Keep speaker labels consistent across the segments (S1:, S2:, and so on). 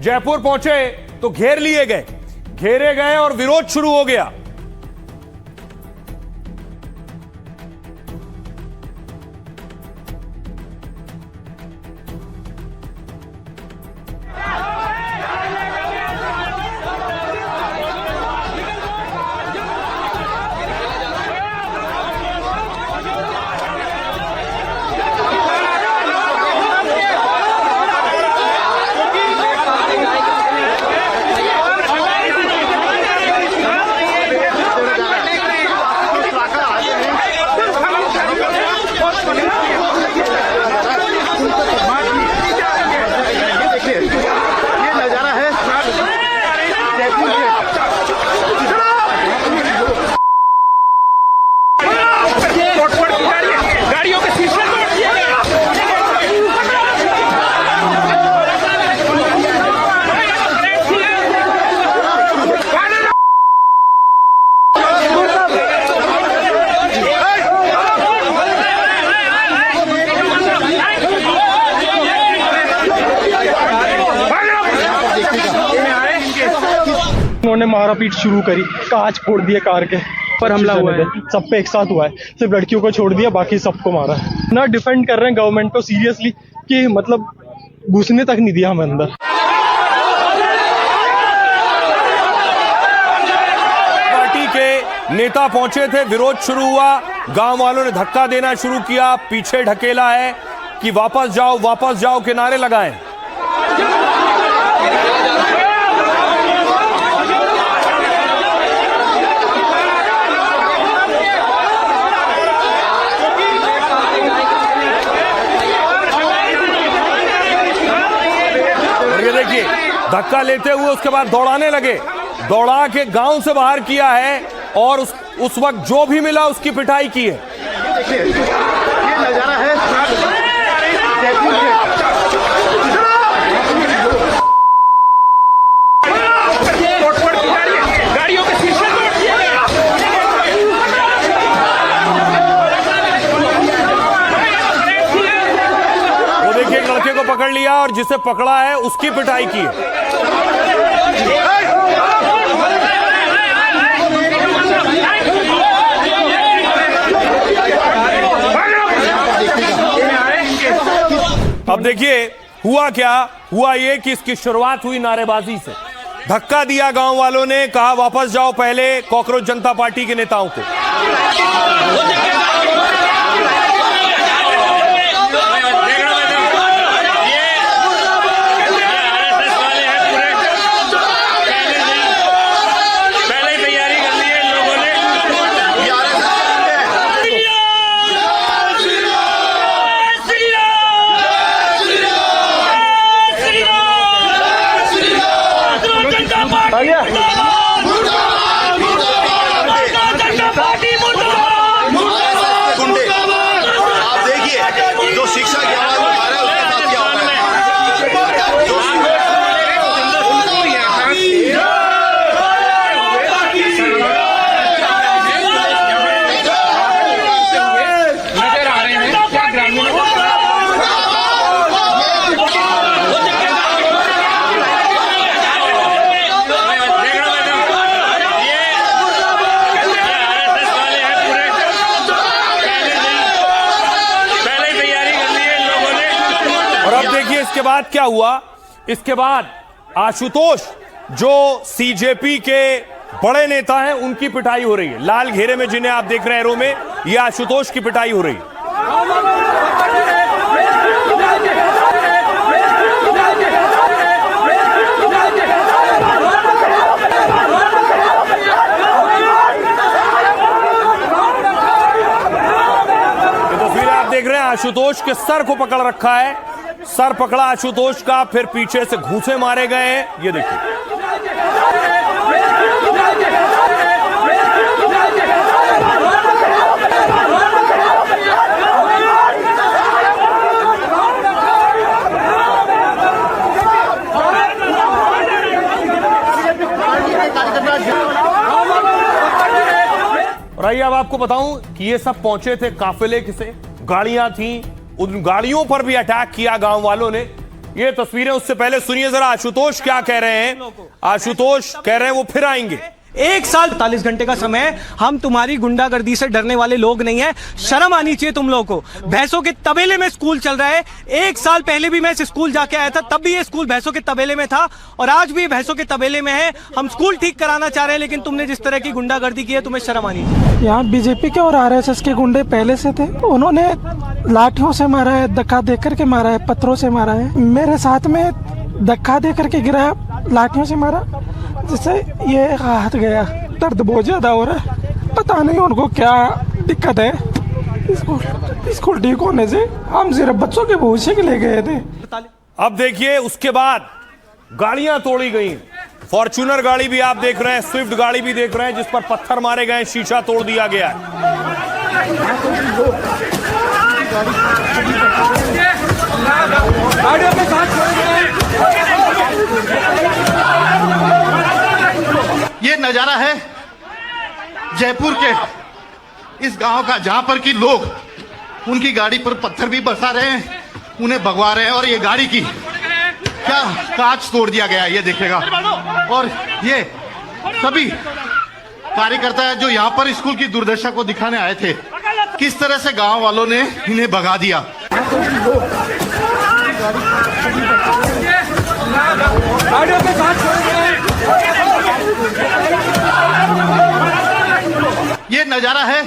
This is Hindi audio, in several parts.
S1: जयपुर पहुंचे तो घेर लिए गए, घेरे गए और विरोध शुरू हो गया।
S2: उन्होंने मारापीट शुरू करी, कांच फोड़ दिए कार के, पर हमला हुआ है, सब पे एक साथ हुआ है। सिर्फ लड़कियों को छोड़ दिया, बाकी सबको मारा है ना। डिफेंड कर रहे हैं गवर्नमेंट को सीरियसली कि मतलब घुसने तक नहीं दिया हमें अंदर।
S1: पार्टी के नेता पहुंचे थे, विरोध शुरू हुआ, गांव वालों ने धक्का देना शुरू किया, पीछे ढकेला है कि वापस जाओ के नारे लगाए। देखिए धक्का लेते हुए उसके बाद दौड़ाने लगे, दौड़ा के गांव से बाहर किया है और उस वक्त जो भी मिला उसकी पिटाई की है।
S3: देखिए ये नजारा है जयपुर
S4: गाड़ियों के शीशे तोड़ दिए गए।
S1: वो देखिए एक लड़के को पकड़ लिया और जिसे पकड़ा है उसकी पिटाई की है। अब देखिए हुआ क्या, हुआ ये कि इसकी शुरुआत हुई नारेबाजी से। धक्का दिया गांव वालों ने, कहा वापस जाओ पहले कॉकरोच जनता पार्टी के नेताओं को।
S3: आप देखिए जो शिक्षा की आवाज उठा रहा है उसके साथ क्या होता
S4: नजर आ रहे हैं क्या ग्रामीणों को
S1: इसके बाद क्या हुआ, इसके बाद आशुतोष जो सीजेपी के बड़े नेता हैं उनकी पिटाई हो रही है। लाल घेरे में जिन्हें आप देख रहे हैं रो में, ये आशुतोष की पिटाई हो रही है। ये तस्वीरें आप देख रहे हैं, आशुतोष के सर को पकड़ रखा है, सर पकड़ा आशुतोष का, फिर पीछे से घूंसे मारे गए हैं। ये देखिए और आइए अब आपको बताऊं कि ये सब पहुंचे थे काफिले से, गाड़ियां थी, उन गाड़ियों पर भी अटैक किया गांव वालों ने। ये तस्वीरें। उससे पहले सुनिए जरा आशुतोष क्या कह रहे हैं। आशुतोष कह रहे हैं वो फिर आएंगे।
S5: 1 साल 48 घंटे का समय है। हम तुम्हारी गुंडागर्दी से डरने वाले लोग नहीं है। शर्म आनी चाहिए तुम लोगों को। भैंसों के तबेले में स्कूल चल रहा है। 1 साल पहले भी मैं इस स्कूल जाके आया था, तब भी ये स्कूल भैंसों के तबेले में था और आज भी भैंसों के तबेले में है। हम स्कूल ठीक कराना चाह रहे हैं, लेकिन तुमने जिस तरह की गुंडागर्दी की है, तुम्हें शर्म आनी चाहिए।
S6: यहाँ बीजेपी के और आरएसएस के गुंडे पहले से थे। उन्होंने लाठियों से मारा है, धक्का दे करके मारा है, पत्थरों से मारा है। मेरे साथ में धक्का दे करके गिरा, लाठियों से मारा, जिससे ये हाथ गया। दर्द बहुत ज्यादा हो रहा है। पता नहीं उनको क्या दिक्कत है। स्कूल ठीक होने से हम सिर्फ बच्चों के भविष्य के लिए गए थे।
S1: अब देखिए उसके बाद गाड़ियां तोड़ी गई। फॉर्च्यूनर गाड़ी भी आप देख रहे हैं, स्विफ्ट गाड़ी भी देख रहे हैं, जिस पर पत्थर मारे गए, शीशा तोड़ दिया गया है।
S3: ये नजारा है जयपुर के इस गांव का, जहां पर कि लोग उनकी गाड़ी पर पत्थर भी बरसा रहे हैं, उन्हें भगवा रहे हैं और ये गाड़ी की क्या कांच तोड़ दिया गया ये देखेगा। और ये सभी कार्यकर्ता है जो यहाँ पर स्कूल की दुर्दशा को दिखाने आए थे, किस तरह से गांव वालों ने इन्हें भगा दिया। ये नजारा है।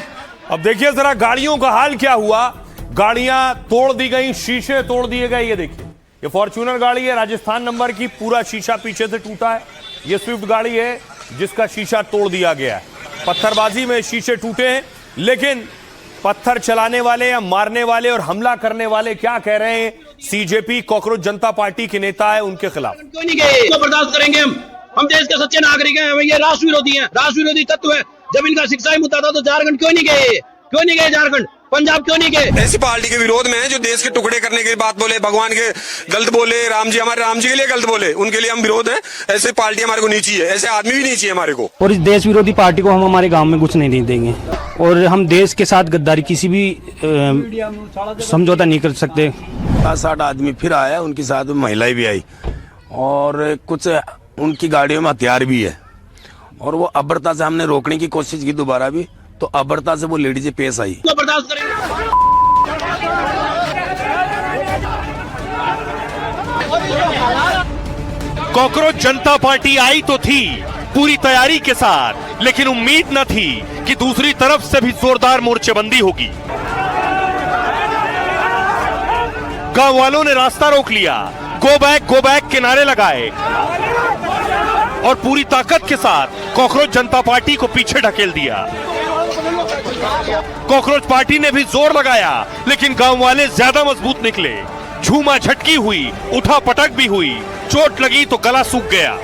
S1: अब देखिए जरा गाड़ियों का हाल क्या हुआ। गाड़ियां तोड़ दी गई, शीशे तोड़ दिए गए। ये देखिए, ये फॉर्च्यूनर गाड़ी है, राजस्थान नंबर की, पूरा शीशा पीछे से टूटा है। ये स्विफ्ट गाड़ी है जिसका शीशा तोड़ दिया गया है। पत्थरबाजी में शीशे टूटे हैं, लेकिन पत्थर चलाने वाले या मारने वाले और हमला करने वाले क्या कह रहे हैं? सीजेपी कॉकरोच जनता पार्टी के नेता है, उनके खिलाफ।
S7: क्यों नहीं गए? इसको बर्दाश्त करेंगे हम देश के सच्चे नागरिक हैं। ये राष्ट्र विरोधी हैं, राष्ट्र विरोधी तत्व है। जब इनका शिक्षा ही मुद्दा था तो झारखंड क्यों नहीं गए? क्यों नहीं गए झारखंड? पंजाब क्यों नहीं गए?
S8: ऐसी पार्टी के विरोध में है जो देश के टुकड़े करने की बात बोले, भगवान के गलत बोले, राम जी, हमारे राम जी के लिए गलत बोले, उनके लिए हम विरोध है। ऐसे पार्टी हमारे को नहीं चाहिए, ऐसे आदमी भी नहीं चाहिए हमारे को।
S9: और इस देश विरोधी पार्टी को हम हमारे गांव में कुछ नहीं देंगे और हम देश के साथ गद्दारी किसी भी समझौता नहीं कर सकते।
S10: 60 आदमी फिर आया, उनके साथ में महिलाएं भी आई और कुछ उनकी गाड़ियों में हथियार भी है और वो अबरता से हमने रोकने की कोशिश की दोबारा भी, तो अबरता से वो लेडीज पेश आई।
S7: इसको बर्दाश्त करेंगे।
S11: कॉकरोच जनता पार्टी आई तो थी पूरी तैयारी के साथ, लेकिन उम्मीद न थी कि दूसरी तरफ से भी जोरदार मोर्चेबंदी होगी। गांव वालों ने रास्ता रोक लिया, गो बैक के नारे लगाए और पूरी ताकत के साथ कॉकरोच जनता पार्टी को पीछे ढकेल दिया। कॉकरोच पार्टी ने भी जोर लगाया, लेकिन गांव वाले ज्यादा मजबूत निकले। झूमा झटकी हुई, उठा पटक भी हुई, चोट लगी तो गला सूख गया।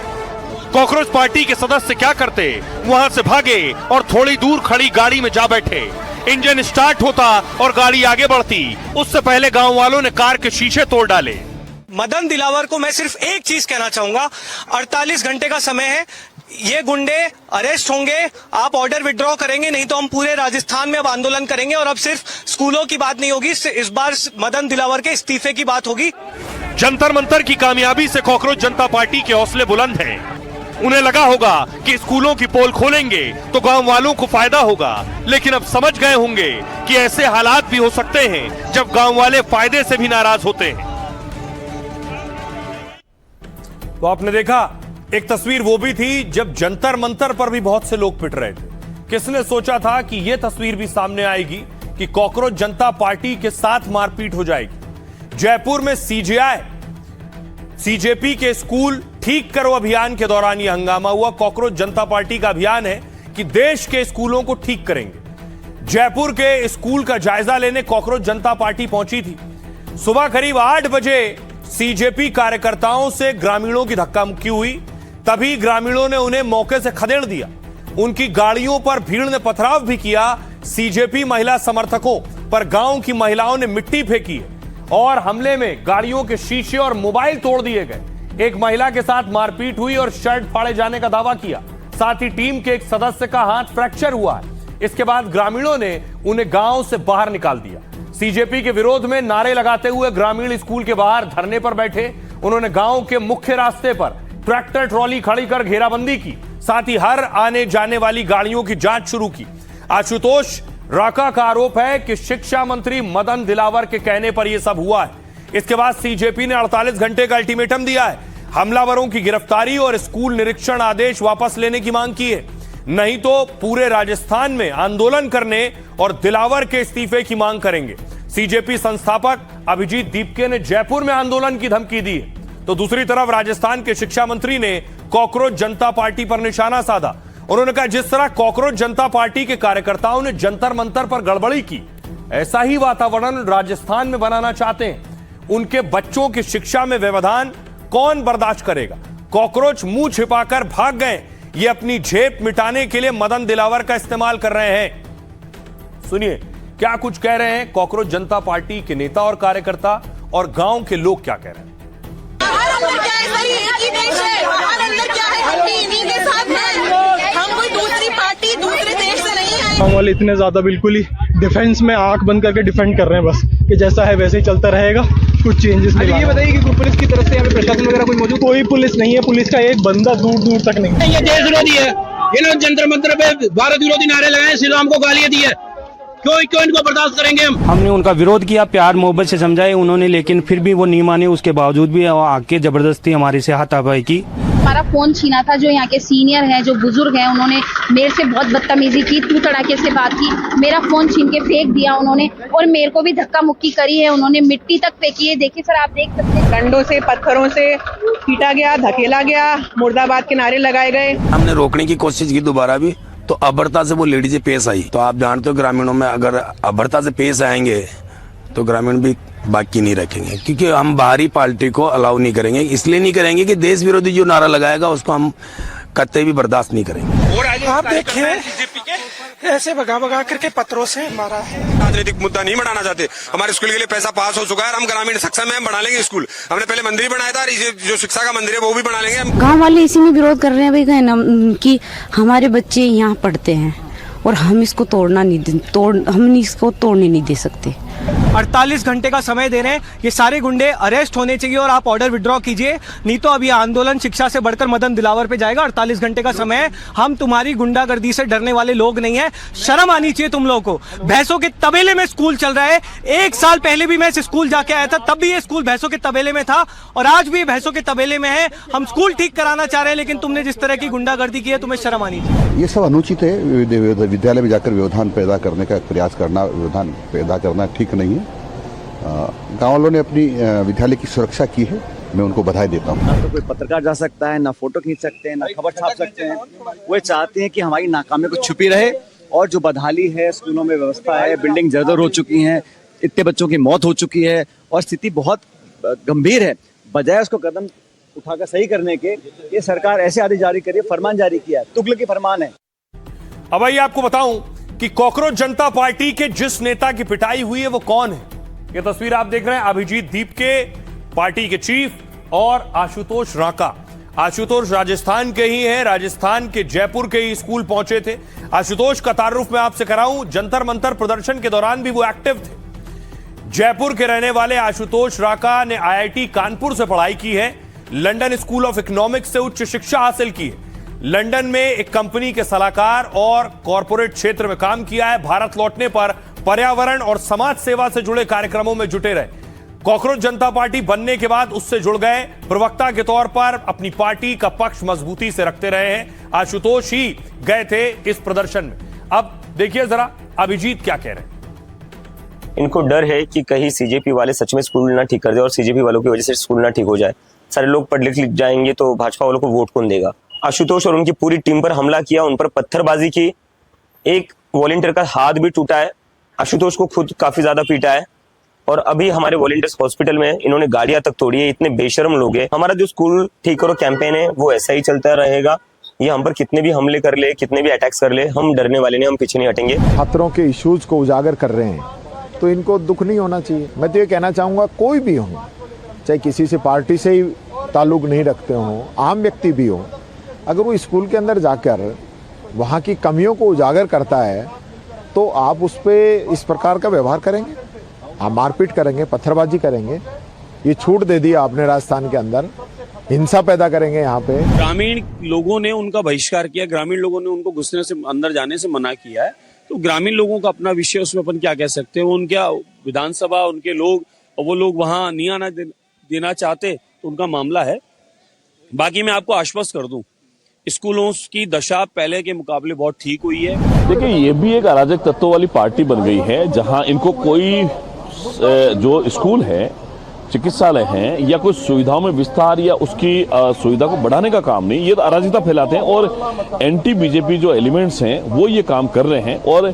S11: कॉकरोच पार्टी के सदस्य क्या करते, वहां से भागे और थोड़ी दूर खड़ी गाड़ी में जा बैठे। इंजन स्टार्ट होता और गाड़ी आगे बढ़ती, उससे पहले गांव वालों ने कार के शीशे तोड़ डाले।
S5: मदन दिलावर को मैं सिर्फ एक चीज कहना चाहूंगा, 48 घंटे का समय है। ये गुंडे अरेस्ट होंगे, आप ऑर्डर विड्रॉ करेंगे, नहीं तो हम पूरे राजस्थान में अब आंदोलन करेंगे। और अब सिर्फ स्कूलों की बात नहीं होगी, इस बार मदन दिलावर के इस्तीफे की बात होगी।
S11: जंतर मंतर की कामयाबी से कॉकरोच जनता पार्टी के हौसले बुलंद हैं। उन्हें लगा होगा कि स्कूलों की पोल खोलेंगे तो गांव वालों को फायदा होगा, लेकिन अब समझ गए होंगे कि ऐसे हालात भी हो सकते हैं जब गांव वाले फायदे से भी नाराज होते हैं।
S1: तो आपने देखा एक तस्वीर वो भी थी जब जंतर मंतर पर भी बहुत से लोग पिट रहे थे। किसने सोचा था कि यह तस्वीर भी सामने आएगी कि कॉकरोच जनता पार्टी के साथ मारपीट हो जाएगी। जयपुर में सीजेपी के स्कूल ठीक करो अभियान के दौरान यह हंगामा हुआ। कॉकरोच जनता पार्टी का अभियान है कि देश के स्कूलों को ठीक करेंगे। जयपुर के स्कूल का जायजा लेने कॉकरोच जनता पार्टी पहुंची थी। सुबह करीब 8 बजे सीजेपी कार्यकर्ताओं से ग्रामीणों की धक्का मुक्की हुई, तभी ग्रामीणों ने उन्हें मौके से खदेड़ दिया। उनकी गाड़ियों पर भीड़ ने पथराव भी किया। सीजेपी महिला समर्थकों पर गांव की महिलाओं ने मिट्टी फेंकी और हमले में गाड़ियों के शीशे और मोबाइल तोड़ दिए गए। एक महिला के साथ मारपीट हुई और शर्ट फाड़े जाने का दावा किया। साथ ही टीम के एक सदस्य का हाथ फ्रैक्चर हुआ है। इसके बाद ग्रामीणों ने उन्हें गांव से बाहर निकाल दिया। सीजेपी के विरोध में नारे लगाते हुए ग्रामीण स्कूल के बाहर धरने पर बैठे उन्होंने गांव के मुख्य रास्ते पर ट्रैक्टर ट्रॉली खड़ी कर घेराबंदी की, साथ ही हर आने जाने वाली गाड़ियों की जांच शुरू की। आशुतोष राका का आरोप है कि शिक्षा मंत्री मदन दिलावर के कहने पर यह सब हुआ है। इसके बाद सीजेपी ने 48 घंटे का अल्टीमेटम दिया है, हमलावरों की गिरफ्तारी और स्कूल निरीक्षण आदेश वापस लेने की मांग की है, नहीं तो पूरे राजस्थान में आंदोलन करने और दिलावर के इस्तीफे की मांग करेंगे। सीजेपी संस्थापक अभिजीत दीपके ने जयपुर में आंदोलन की धमकी दी है, तो दूसरी तरफ राजस्थान के शिक्षा मंत्री ने कॉकरोच जनता पार्टी पर निशाना साधा। उन्होंने कहा, जिस तरह कॉकरोच जनता पार्टी के कार्यकर्ताओं ने जंतर मंतर पर गड़बड़ी की, ऐसा ही वातावरण राजस्थान में बनाना चाहते हैं। उनके बच्चों की शिक्षा में व्यवधान कौन बर्दाश्त करेगा? कॉकरोच मुंह छिपाकर भाग गए, ये अपनी झेप मिटाने के लिए मदन दिलावर का इस्तेमाल कर रहे हैं। सुनिए क्या कुछ कह रहे हैं कॉकरोच जनता पार्टी के नेता और कार्यकर्ता, और गांव के लोग क्या कह रहे हैं।
S2: गाँव वाले इतने ज्यादा बिल्कुल ही डिफेंस में आंख बंद करके डिफेंड कर रहे हैं, बस कि जैसा है वैसे ही चलता रहेगा, कुछ चेंजेस नहीं। ये बताइए कि पुलिस की तरफ से यहाँ पे प्रशासन वगैरह कोई मौजूद? कोई पुलिस नहीं है, पुलिस का एक बंदा दूर दूर तक नहीं है।
S7: ये देश विरोधी है, इन्होंने जंतर मंतर पे भारत विरोधी नारे लगाए, श्रीराम को गालियां दी है, क्यों इनको बर्दाश्त करेंगे हम?
S9: हमने उनका विरोध किया, प्यार मोहब्बत से समझाए उन्होंने, लेकिन फिर भी वो नहीं माने। उसके बावजूद भी आके जबरदस्ती हमारे से हाथापाई की।
S12: हमारा फोन छीना था। जो यहाँ के सीनियर हैं, जो बुजुर्ग हैं, उन्होंने मेरे से बहुत बदतमीजी की, तू तड़ाके से बात की, मेरा फोन छीन के फेंक दिया उन्होंने, और मेरे को भी धक्का मुक्की करी है, उन्होंने मिट्टी तक फेंकी है। देखिए सर, आप देख सकते हैं,
S13: डंडों से पत्थरों से पीटा गया, धकेला गया, मुर्दाबाद के नारे लगाए गए।
S10: हमने रोकने की कोशिश की दोबारा भी, तो अबरता से वो लेडीज पेश आई। तो आप जानते हो ग्रामीणों में अगर अबरता से पेश आएंगे तो ग्रामीण भी बाकी नहीं रखेंगे, क्योंकि हम बाहरी पार्टी को अलाउ नहीं करेंगे। इसलिए नहीं करेंगे कि देश विरोधी जो नारा लगाएगा उसको हम कतई भी बर्दाश्त नहीं करेंगे।
S6: आप देखिए ऐसे भगा भगा करके पत्थरों से मारा है।
S8: राजनीतिक मुद्दा नहीं बढ़ाना चाहते। हमारे स्कूल के लिए पैसा पास हो चुका है, हम ग्रामीण सक्षम है, हम बना लेंगे स्कूल। हमने पहले मंदिर बनाया था, जो शिक्षा का मंदिर है वो भी बना लेंगे हम।
S12: गाँव वाले इसी में विरोध कर रहे हैं भाई, कि हमारे बच्चे यहाँ पढ़ते हैं और हम इसको हम इसको तोड़ने नहीं दे सकते।
S5: 48 घंटे का समय दे रहे हैं, ये सारे गुंडे अरेस्ट होने चाहिए और आप ऑर्डर विड्रॉ कीजिए, नहीं तो अभी आंदोलन शिक्षा से बढ़कर मदन दिलावर पे जाएगा। 48 घंटे का समय है, हम तुम्हारी गुंडागर्दी से डरने वाले लोग नहीं है। शर्म आनी चाहिए तुम लोगों को। भैंसों के तबेले में स्कूल चल रहा है। 1 साल पहले भी मैं इस स्कूल जाके आया था, तब भी ये स्कूल भैंसों के तबेले में था और आज भी भैंसों के तबेले में है। हम स्कूल ठीक कराना चाह रहे हैं, लेकिन तुमने जिस तरह की गुंडागर्दी की है, तुम्हें शर्म आनी चाहिए।
S14: ये सब अनुचित है। विद्यालय में जाकर व्यवधान पैदा करने का प्रयास करना, व्यवधान पैदा करना ठीक नहीं है। गाँव वालों ने अपनी विद्यालय की सुरक्षा की है, मैं उनको बधाई देता हूँ।
S15: ना तो कोई पत्रकार जा सकता है, ना फोटो खींच सकते हैं, ना खबर छाप सकते हैं। वो चाहते हैं कि हमारी नाकामी को छुपी रहे, और जो बदहाली है स्कूलों में, व्यवस्था है, बिल्डिंग जर्जर हो चुकी हैं, इतने बच्चों की मौत हो चुकी है और स्थिति बहुत गंभीर है। बजाय उसको कदम उठाकर सही करने के, ये सरकार ऐसे आदेश जारी करी, फरमान जारी किया है, तुगलकी फरमान है।
S1: अब भाई आपको बताऊं कि कॉकरोच जनता पार्टी के जिस नेता की पिटाई हुई है वो कौन है। ये तस्वीर आप देख रहे हैं, अभिजीत दीपके पार्टी के चीफ और आशुतोष राका। आशुतोष राजस्थान के ही हैं, राजस्थान के जयपुर के ही स्कूल पहुंचे थे। आशुतोष का तारुफ मैं आपसे कराऊं, जंतर मंतर प्रदर्शन के दौरान भी वो एक्टिव थे। जयपुर के रहने वाले आशुतोष राका ने IIT कानपुर से पढ़ाई की है, लंदन स्कूल ऑफ इकोनॉमिक्स से उच्च शिक्षा हासिल की है, लंदन में एक कंपनी के सलाहकार और कॉरपोरेट क्षेत्र में काम किया है। भारत लौटने पर पर्यावरण और समाज सेवा से जुड़े कार्यक्रमों में जुटे रहे। कॉकरोच जनता पार्टी बनने के बाद उससे जुड़ गए, प्रवक्ता के तौर पर अपनी पार्टी का पक्ष मजबूती से रखते रहे हैं। आशुतोष ही गए थे इस प्रदर्शन में। अब देखिए जरा अभिजीत क्या कह रहे हैं।
S16: इनको डर है कि कहीं सीजेपी वाले सच में स्कूल ना ठीक कर दे और सीजेपी वालों की वजह से स्कूल ना ठीक हो जाए। सारे लोग पढ़ लिख जाएंगे तो भाजपा वालों को वोट कौन देगा। आशुतोष और उनकी पूरी टीम पर हमला किया, उन पर पत्थरबाजी की, एक वॉलंटियर का हाथ भी टूटा है, आशुतोष को खुद काफी ज्यादा पीटा है और अभी हमारे वॉलंटियर्स हॉस्पिटल में इन्होंने गाड़ियां तक तोड़ी है। इतने बेशर्म लोग हैं। हमारा जो स्कूल ठीक करो कैंपेन है वो ऐसा ही चलता रहेगा। ये हम पर कितने भी हमले कर ले, कितने भी अटैक्स कर ले, हम डरने वाले नहीं, हम पीछे नहीं हटेंगे।
S17: छात्रों के इश्यूज को उजागर कर रहे हैं तो इनको दुख नहीं होना चाहिए। मैं तो ये कहना चाहूँगा, कोई भी हो, चाहे किसी से पार्टी से ही ताल्लुक नहीं रखते हों, आम व्यक्ति भी हो, अगर वो स्कूल के अंदर जाकर वहाँ की कमियों को उजागर करता है तो आप उस पर इस प्रकार का व्यवहार करेंगे, आप मारपीट करेंगे, पत्थरबाजी करेंगे, ये छूट दे दी आपने राजस्थान के अंदर, हिंसा पैदा करेंगे यहाँ पे।
S7: ग्रामीण लोगों ने उनका बहिष्कार किया, ग्रामीण लोगों ने उनको घुसने से अंदर जाने से मना किया है, तो ग्रामीण लोगों का अपना विषय, उसमें अपन क्या कह सकते हैं। उनका विधानसभा, उनके लोग, और वो लोग वहां नहीं आना देना चाहते तो उनका मामला है। बाकी मैं आपको आश्वस्त कर दूं, स्कूलों की दशा पहले के मुकाबले बहुत ठीक हुई है।
S11: देखिए, ये भी एक अराजक तत्वों वाली पार्टी बन गई है, जहां इनको कोई जो स्कूल है, चिकित्सालय हैं, या कुछ सुविधाओं में विस्तार या उसकी सुविधा को बढ़ाने का काम नहीं, ये तो अराजकता फैलाते हैं। और एंटी बीजेपी जो एलिमेंट्स हैं वो ये काम कर रहे हैं। और